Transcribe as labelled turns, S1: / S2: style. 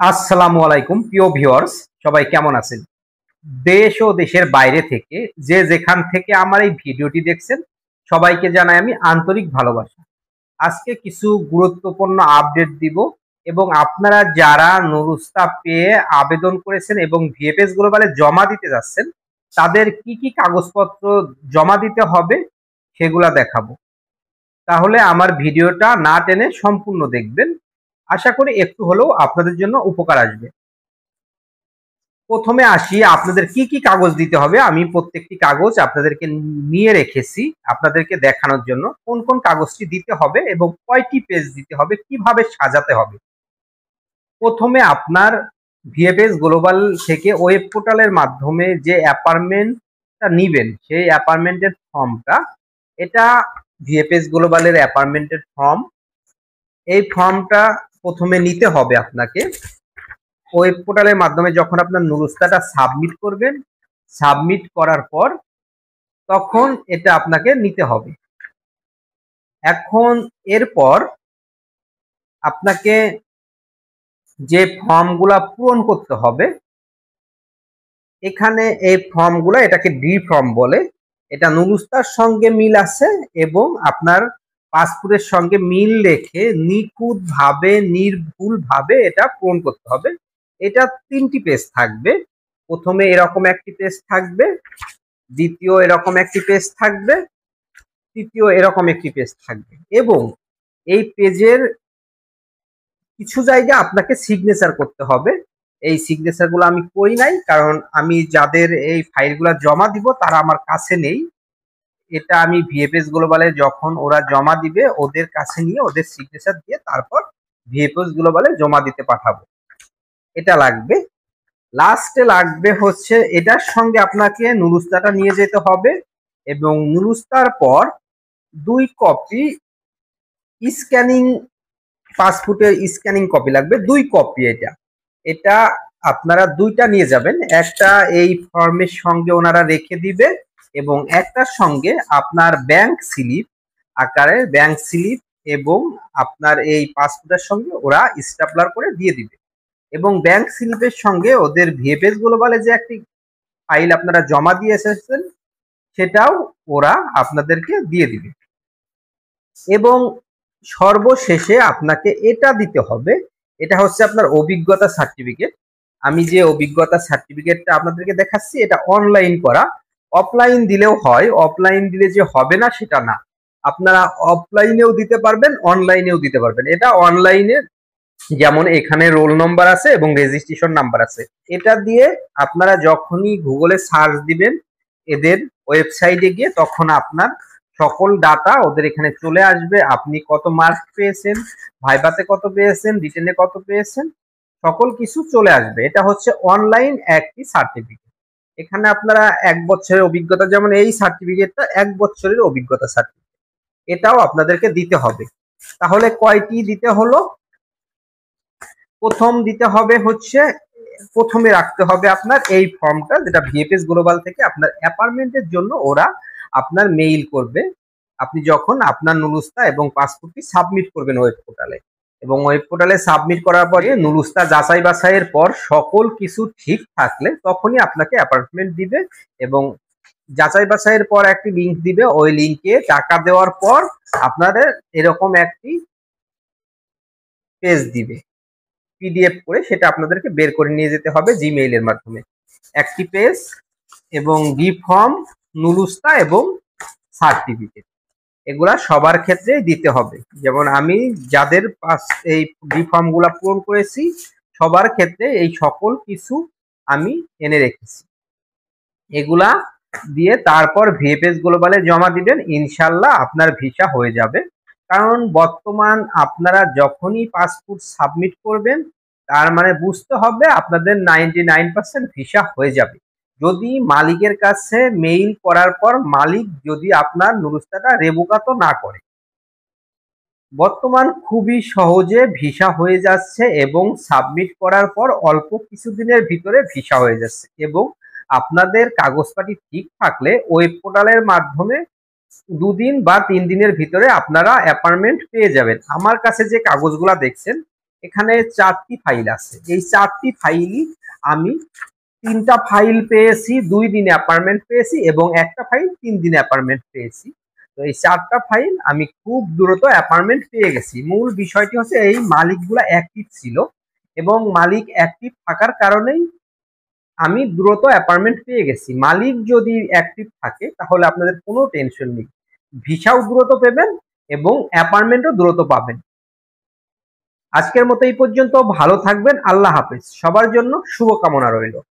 S1: আসসালামু আলাইকুম প্রিয় ভিউয়ার্স, সবাই কেমন আছেন? দেশ ও দেশের বাইরে থেকে যে যেখান থেকে আমার এই ভিডিওটি দেখছেন, সবাইকে জানাই আমি আন্তরিক ভালোবাসা। আজকে কিছু গুরুত্বপূর্ণ আপডেট দিব এবং আপনারা যারা নুরুস্তা পেয়ে আবেদন করেছেন এবং ভিএফএস গ্লোবালে জমা দিতে যাচ্ছেন, তাদের কি কি কাগজপত্র জমা দিতে হবে সেগুলা দেখাবো। তাহলে আমার ভিডিওটা না টেনে সম্পূর্ণ দেখবেন। আশা করি একটু হলেও আপনাদের জন্য উপকার আসবে। প্রথমে আসি আপনাদের কি কি কাগজ দিতে হবে। আমি প্রত্যেকটি কাগজ আপনাদেরকে নিয়ে রেখেছি আপনাদেরকে দেখানোর জন্য কোন কোন কাগজটি দিতে হবে এবং কয়টি পেজ দিতে হবে, কিভাবে সাজাতে হবে। প্রথমে আপনার ভিএফএস গ্লোবাল থেকে ওয়েব পোর্টালের মাধ্যমে যে অ্যাপার্টমেন্টটা নিবেন সেই অ্যাপার্টমেন্টের ফর্মটা, এটা ভিএফএস গ্লোবালের অ্যাপার্টমেন্টের ফর্ম। এই ফর্মটা প্রথমে নিতে হবে আপনাকে। ওয়েব পোর্টালের মাধ্যমে যখন আপনার নুরুস্তাটা সাবমিট করবেন, সাবমিট করার পর তখন এটা আপনাকে নিতে হবে। এখন এরপর আপনাকে যে ফর্মগুলা পূরণ করতে হবে, এখানে এই ফর্মগুলা, এটাকে ডি ফর্ম বলে। এটা নুরুস্তার সঙ্গে মিল আছে এবং আপনার পাসপোর্টের সঙ্গে মিল রেখে নিখুঁতভাবে নির্ভুলভাবে এটা পূরণ করতে হবে। এটা 3টি পেজ থাকবে। প্রথমে এরকম একটি পেজ থাকবে, দ্বিতীয় এরকম একটি পেজ থাকবে, তৃতীয় এরকম একটি পেজ থাকবে এবং এই পেজের কিছু জায়গা আপনাকে সিগনেচার করতে হবে। এই সিগনেচার গুলো আমি করি নাই, কারণ আমি যাদের এই ফাইলগুলো জমা দিব তারা আমার কাছে নেই। এটা আমি ভিএফএস গ্লোবালে যখন ওরা জমা দিবে ওদের কাছে নিয়ে ওদের সিগনেচার দিয়ে তারপর ভিএফএস গ্লোবালে জমা দিতে পাঠাবো। এটা লাগবে। লাস্টে লাগবে হচ্ছে এটার সঙ্গে আপনাকে নুরুস্তাটা নিয়ে যেতে হবে এবং নুরুস্তার পর 2 কপি স্ক্যানিং, পাসপোর্টের স্ক্যানিং কপি লাগবে 2 কপি। এটা এটা আপনারা 2টা নিয়ে যাবেন। একটা এই ফর্মের সঙ্গে ওনারা রেখে দিবে এবং একটার সঙ্গে আপনার ব্যাংক স্লিপ আকারে ব্যাংক স্লিপ এবং আপনার এই পাসপোর্টের সঙ্গে ওরা স্ট্যাপলার করে দিয়ে দিবে এবং ব্যাংক স্লিপের সঙ্গে ওদের ভিএফএস গ্লোবালে যে একটি ফাইল আপনারা জমা দিয়ে এসেছেন সেটাও ওরা আপনাদেরকে দিয়ে দিবে। এবং সর্বশেষে আপনাকে এটা দিতে হবে, এটা হচ্ছে আপনার অভিজ্ঞতা সার্টিফিকেট। আমি যে অভিজ্ঞতা সার্টিফিকেটটা আপনাদেরকে দেখাচ্ছি এটা অনলাইন করা। অফলাইন দিলেও হয়, অফলাইন দিলে যে হবে না সেটা না, আপনারা অফলাইনেও দিতে পারবেন, অনলাইনেও দিতে পারবেন। এটা অনলাইনে যেমন এখানে রোল নম্বর আছে এবং রেজিস্ট্রেশন নাম্বার আছে। এটা দিয়ে আপনারা যখনই গুগলে সার্চ দিবেন এদের ওয়েবসাইটে গিয়ে, তখন আপনার সকল ডাটা ওদের এখানে চলে আসবে। আপনি কত মার্ক পেয়েছেন, ভাইভাতে কত পেয়েছেন, রিটেনে কত পেয়েছেন, সকল কিছু চলে আসবে। এটা হচ্ছে অনলাইন একটি সার্টিফিকেট। এখানে আপনারা 1 বছরের অভিজ্ঞতা, যেমন এই সার্টিফিকেটটা 1 বছরের অভিজ্ঞতা সার্টিফিকেট, এটাও আপনাদেরকে দিতে হবে। তাহলে কয়টি দিতে হলো? প্রথম দিতে হবে হচ্ছে, প্রথমে রাখতে হবে আপনার এই ফর্মটা, যেটা ভিএফএস গ্লোবাল থেকে আপনার অ্যাপার্টমেন্টের জন্য ওরা আপনার মেইল করবে আপনি যখন আপনার নুরুস্তা এবং পাসপোর্টটি সাবমিট করবেন ওয়েব পোর্টালে। এবং ওয়েব পোর্টালে সাবমিট করার পরে নুরুস্তা যাচাই বাছাইয়ের পর সকল কিছু ঠিক থাকলে তখনই আপনাকে অ্যাপার্টমেন্ট দিবে এবং যাচাই বাছাইয়ের পর একটি লিংক দিবে। ওই লিংকে টাকা দেওয়ার পর আপনাদের এরকম একটি পেজ দিবে পিডিএফ করে, সেটা আপনাদেরকে বের করে নিয়ে যেতে হবে জিমেইলের মাধ্যমে। একটি পেজ এবং ডি ফর্ম, নুরুস্তা এবং সার্টিফিকেট, এগুলা সবার ক্ষেত্রেই দিতে হবে। যেমন আমি যাদের এই ডি ফর্মগুলা পূরণ করেছি সবার ক্ষেত্রে এই সকল কিছু আমি এনে রেখেছি। এগুলা দিয়ে তারপর ভিএফএস গ্লোবালে জমা দিবেন, ইনশাল্লাহ আপনার ভিসা হয়ে যাবে। কারণ বর্তমান আপনারা যখনই পাসপোর্ট সাবমিট করবেন তার মানে বুঝতে হবে আপনাদের 99% ভিসা হয়ে যাবে, যদি মালিকের কাছে মেইল করার পর মালিক যদি আপনার নুরুস্তাটা রেভোকাতো না করে। বর্তমান খুবই সহজে ভিসা হয়ে যাচ্ছে এবং সাবমিট করার পর অল্প কিছুদিনের ভিতরে ভিসা হয়ে যাচ্ছে এবং আপনাদের কাগজপাতি ঠিক থাকলে ওয়েব পোর্টালের মাধ্যমে 2 দিন বা 3 দিনের ভিতরে আপনারা অ্যাপার্টমেন্ট পেয়ে যাবেন। আমার কাছে যে কাগজগুলা দেখছেন এখানে 4টি ফাইল আছে। এই 4টি ফাইলই আমি 3টা ফাইল পেয়েছি 2 দিনে অ্যাপার্টমেন্ট পেয়েছি এবং একটা ফাইল 3 দিনে অ্যাপার্টমেন্ট পেয়েছি। তো এই 4টা ফাইল আমি খুব দ্রুত অ্যাপার্টমেন্ট পেয়ে গেছি। মূল বিষয়টি হচ্ছে এই মালিকগুলা অ্যাক্টিভ ছিল এবং মালিক অ্যাক্টিভ থাকার কারণেই আমি দ্রুত অ্যাপার্টমেন্ট পেয়ে গেছি। মালিক যদি অ্যাক্টিভ থাকে তাহলে আপনাদের কোনো টেনশন নেই, ভিসাও দ্রুত পাবেন এবং অ্যাপার্টমেন্টও দ্রুত পাবেন। আজকের মতো এই পর্যন্ত, ভালো থাকবেন, আল্লাহ হাফেজ। সবার জন্য শুভকামনা রইল।